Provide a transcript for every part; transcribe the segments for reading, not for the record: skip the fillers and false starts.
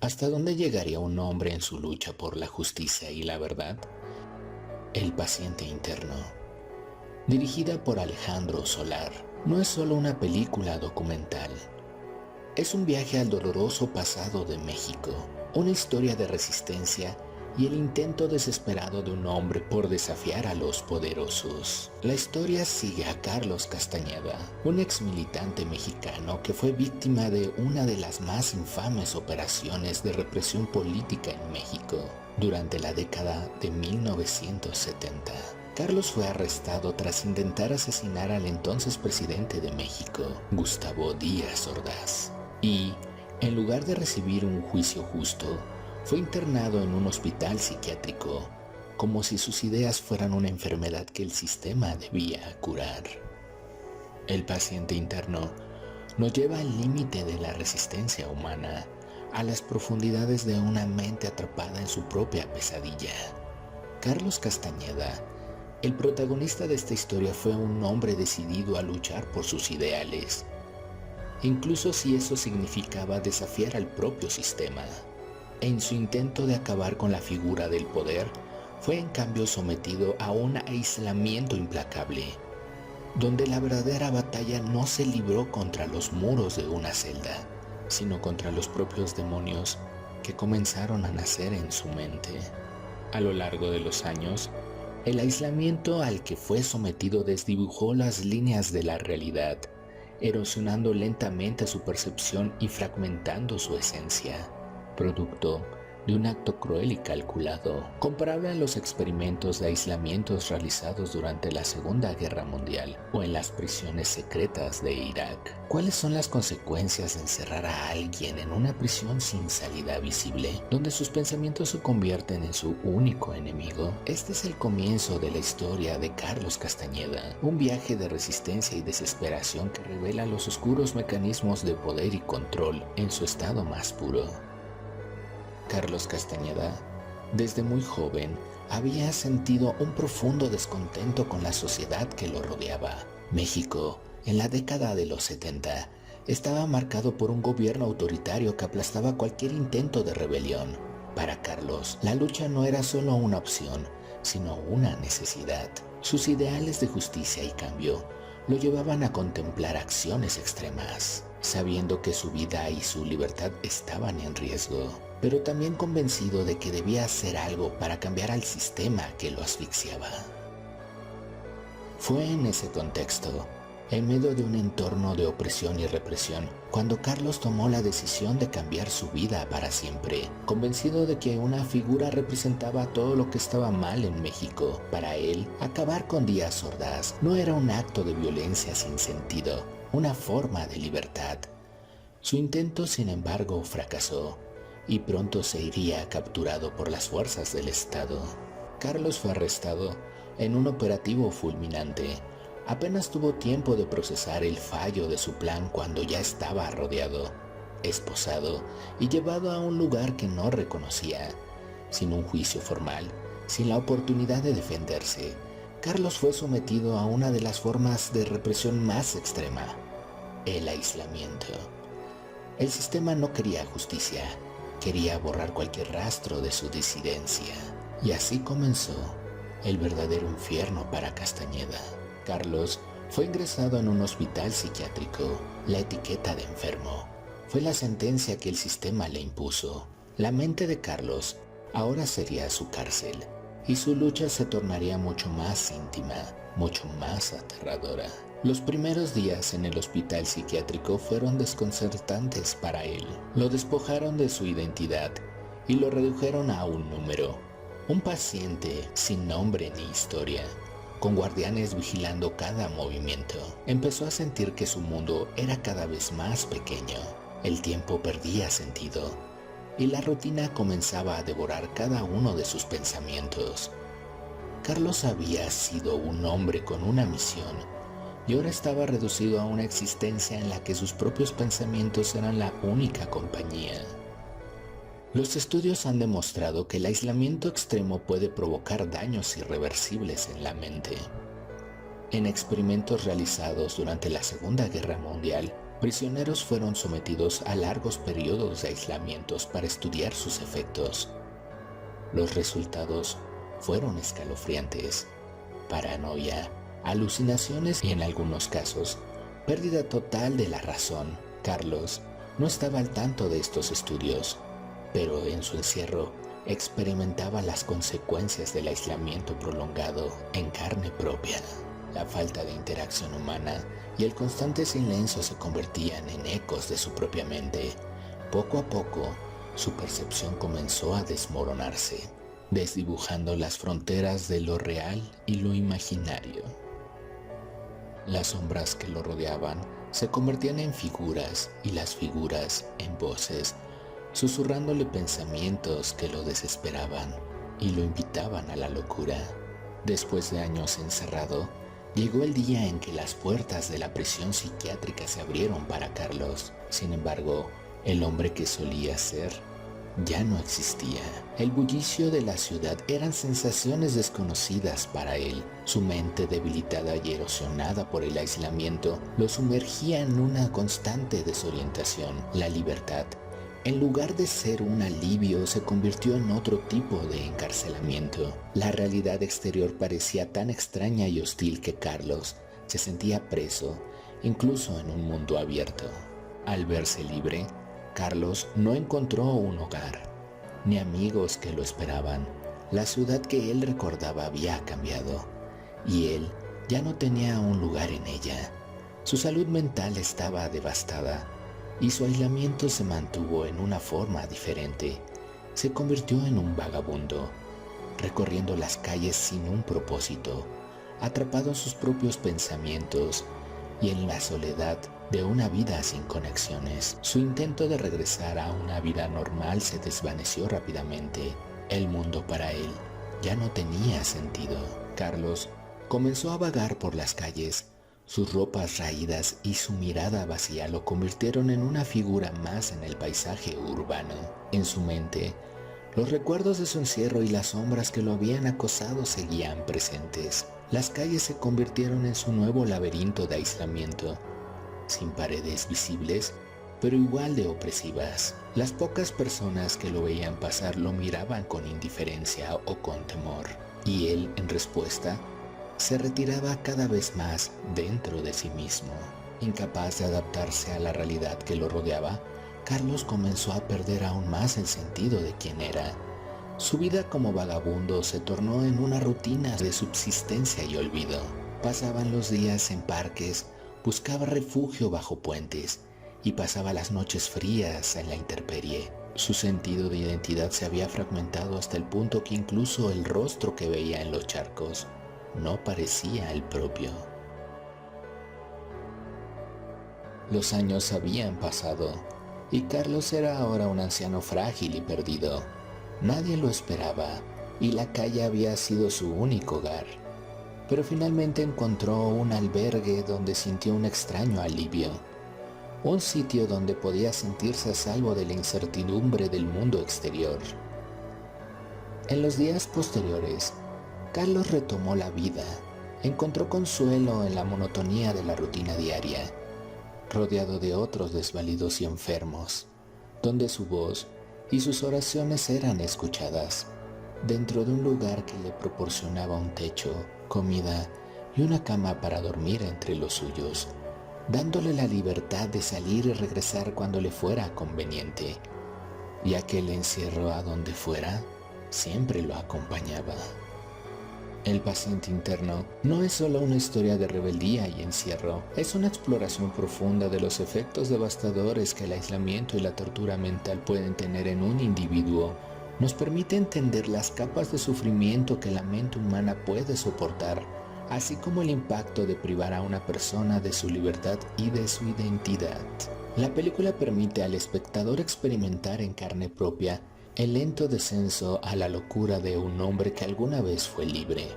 ¿Hasta dónde llegaría un hombre en su lucha por la justicia y la verdad? El paciente interno, dirigida por Alejandro Solar, no es solo una película documental. Es un viaje al doloroso pasado de México, una historia de resistencia y el intento desesperado de un hombre por desafiar a los poderosos. La historia sigue a Carlos Castañeda, un ex militante mexicano que fue víctima de una de las más infames operaciones de represión política en México durante la década de 1970. Carlos fue arrestado tras intentar asesinar al entonces presidente de México, Gustavo Díaz Ordaz, y, en lugar de recibir un juicio justo, fue internado en un hospital psiquiátrico, como si sus ideas fueran una enfermedad que el sistema debía curar. El paciente interno nos lleva al límite de la resistencia humana, a las profundidades de una mente atrapada en su propia pesadilla. Carlos Castañeda, el protagonista de esta historia, fue un hombre decidido a luchar por sus ideales, incluso si eso significaba desafiar al propio sistema. En su intento de acabar con la figura del poder, fue en cambio sometido a un aislamiento implacable, donde la verdadera batalla no se libró contra los muros de una celda, sino contra los propios demonios que comenzaron a nacer en su mente. A lo largo de los años, el aislamiento al que fue sometido desdibujó las líneas de la realidad, erosionando lentamente su percepción y fragmentando su esencia, producto de un acto cruel y calculado, comparable a los experimentos de aislamientos realizados durante la Segunda Guerra Mundial o en las prisiones secretas de Irak. ¿Cuáles son las consecuencias de encerrar a alguien en una prisión sin salida visible, donde sus pensamientos se convierten en su único enemigo? Este es el comienzo de la historia de Carlos Castañeda, un viaje de resistencia y desesperación que revela los oscuros mecanismos de poder y control en su estado más puro. Carlos Castañeda, desde muy joven, había sentido un profundo descontento con la sociedad que lo rodeaba. México, en la década de los 70, estaba marcado por un gobierno autoritario que aplastaba cualquier intento de rebelión. Para Carlos, la lucha no era solo una opción, sino una necesidad. Sus ideales de justicia y cambio lo llevaban a contemplar acciones extremas, sabiendo que su vida y su libertad estaban en riesgo, pero también convencido de que debía hacer algo para cambiar al sistema que lo asfixiaba. Fue en ese contexto, en medio de un entorno de opresión y represión, cuando Carlos tomó la decisión de cambiar su vida para siempre, convencido de que una figura representaba todo lo que estaba mal en México. Para él, acabar con Díaz Ordaz no era un acto de violencia sin sentido, una forma de libertad. Su intento, sin embargo, fracasó, y pronto se iría capturado por las fuerzas del Estado. Carlos fue arrestado en un operativo fulminante. Apenas tuvo tiempo de procesar el fallo de su plan cuando ya estaba rodeado, esposado y llevado a un lugar que no reconocía. Sin un juicio formal, sin la oportunidad de defenderse, Carlos fue sometido a una de las formas de represión más extrema: el aislamiento. El sistema no quería justicia, quería borrar cualquier rastro de su disidencia. Y así comenzó el verdadero infierno para Castañeda. Carlos fue ingresado en un hospital psiquiátrico. La etiqueta de enfermo fue la sentencia que el sistema le impuso. La mente de Carlos ahora sería su cárcel, y su lucha se tornaría mucho más íntima, mucho más aterradora. Los primeros días en el hospital psiquiátrico fueron desconcertantes para él. Lo despojaron de su identidad y lo redujeron a un número, un paciente sin nombre ni historia, con guardianes vigilando cada movimiento. Empezó a sentir que su mundo era cada vez más pequeño. El tiempo perdía sentido y la rutina comenzaba a devorar cada uno de sus pensamientos. Carlos había sido un hombre con una misión, y ahora estaba reducido a una existencia en la que sus propios pensamientos eran la única compañía. Los estudios han demostrado que el aislamiento extremo puede provocar daños irreversibles en la mente. En experimentos realizados durante la Segunda Guerra Mundial, prisioneros fueron sometidos a largos periodos de aislamientos para estudiar sus efectos. Los resultados fueron escalofriantes: paranoia, alucinaciones y, en algunos casos, pérdida total de la razón. Carlos no estaba al tanto de estos estudios, pero en su encierro experimentaba las consecuencias del aislamiento prolongado en carne propia. La falta de interacción humana y el constante silencio se convertían en ecos de su propia mente. Poco a poco, su percepción comenzó a desmoronarse, desdibujando las fronteras de lo real y lo imaginario. Las sombras que lo rodeaban se convertían en figuras y las figuras en voces, susurrándole pensamientos que lo desesperaban y lo invitaban a la locura. Después de años encerrado, llegó el día en que las puertas de la prisión psiquiátrica se abrieron para Carlos. Sin embargo, el hombre que solía ser ya no existía. El bullicio de la ciudad eran sensaciones desconocidas para él. Su mente, debilitada y erosionada por el aislamiento, lo sumergía en una constante desorientación. La libertad, en lugar de ser un alivio, se convirtió en otro tipo de encarcelamiento. La realidad exterior parecía tan extraña y hostil que Carlos se sentía preso, incluso en un mundo abierto. Al verse libre, Carlos no encontró un hogar, ni amigos que lo esperaban. La ciudad que él recordaba había cambiado, y él ya no tenía un lugar en ella. Su salud mental estaba devastada, y su aislamiento se mantuvo en una forma diferente. Se convirtió en un vagabundo, recorriendo las calles sin un propósito, atrapado en sus propios pensamientos y en la soledad de una vida sin conexiones. Su intento de regresar a una vida normal se desvaneció rápidamente. El mundo para él ya no tenía sentido. Carlos comenzó a vagar por las calles. Sus ropas raídas y su mirada vacía lo convirtieron en una figura más en el paisaje urbano. En su mente, los recuerdos de su encierro y las sombras que lo habían acosado seguían presentes. Las calles se convirtieron en su nuevo laberinto de aislamiento, sin paredes visibles, pero igual de opresivas. Las pocas personas que lo veían pasar lo miraban con indiferencia o con temor, y él, en respuesta, se retiraba cada vez más dentro de sí mismo. Incapaz de adaptarse a la realidad que lo rodeaba, Carlos comenzó a perder aún más el sentido de quién era. Su vida como vagabundo se tornó en una rutina de subsistencia y olvido. Pasaban los días en parques, buscaba refugio bajo puentes y pasaba las noches frías en la intemperie. Su sentido de identidad se había fragmentado hasta el punto que incluso el rostro que veía en los charcos no parecía el propio. Los años habían pasado y Carlos era ahora un anciano frágil y perdido. Nadie lo esperaba y la calle había sido su único hogar. Pero finalmente encontró un albergue donde sintió un extraño alivio. Un sitio donde podía sentirse a salvo de la incertidumbre del mundo exterior. En los días posteriores, Carlos retomó la vida. Encontró consuelo en la monotonía de la rutina diaria, rodeado de otros desvalidos y enfermos, donde su voz y sus oraciones eran escuchadas, dentro de un lugar que le proporcionaba un techo, comida y una cama para dormir entre los suyos, dándole la libertad de salir y regresar cuando le fuera conveniente, ya que el encierro a donde fuera siempre lo acompañaba. El paciente interno no es solo una historia de rebeldía y encierro, es una exploración profunda de los efectos devastadores que el aislamiento y la tortura mental pueden tener en un individuo. Nos permite entender las capas de sufrimiento que la mente humana puede soportar, así como el impacto de privar a una persona de su libertad y de su identidad. La película permite al espectador experimentar en carne propia el lento descenso a la locura de un hombre que alguna vez fue libre.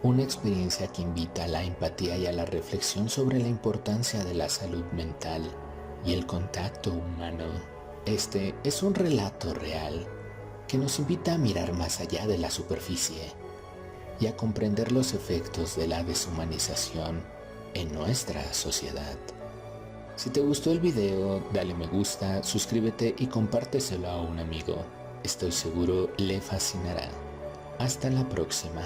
Una experiencia que invita a la empatía y a la reflexión sobre la importancia de la salud mental y el contacto humano. Este es un relato real que nos invita a mirar más allá de la superficie y a comprender los efectos de la deshumanización en nuestra sociedad. Si te gustó el video, dale me gusta, suscríbete y compárteselo a un amigo. Estoy seguro le fascinará. Hasta la próxima.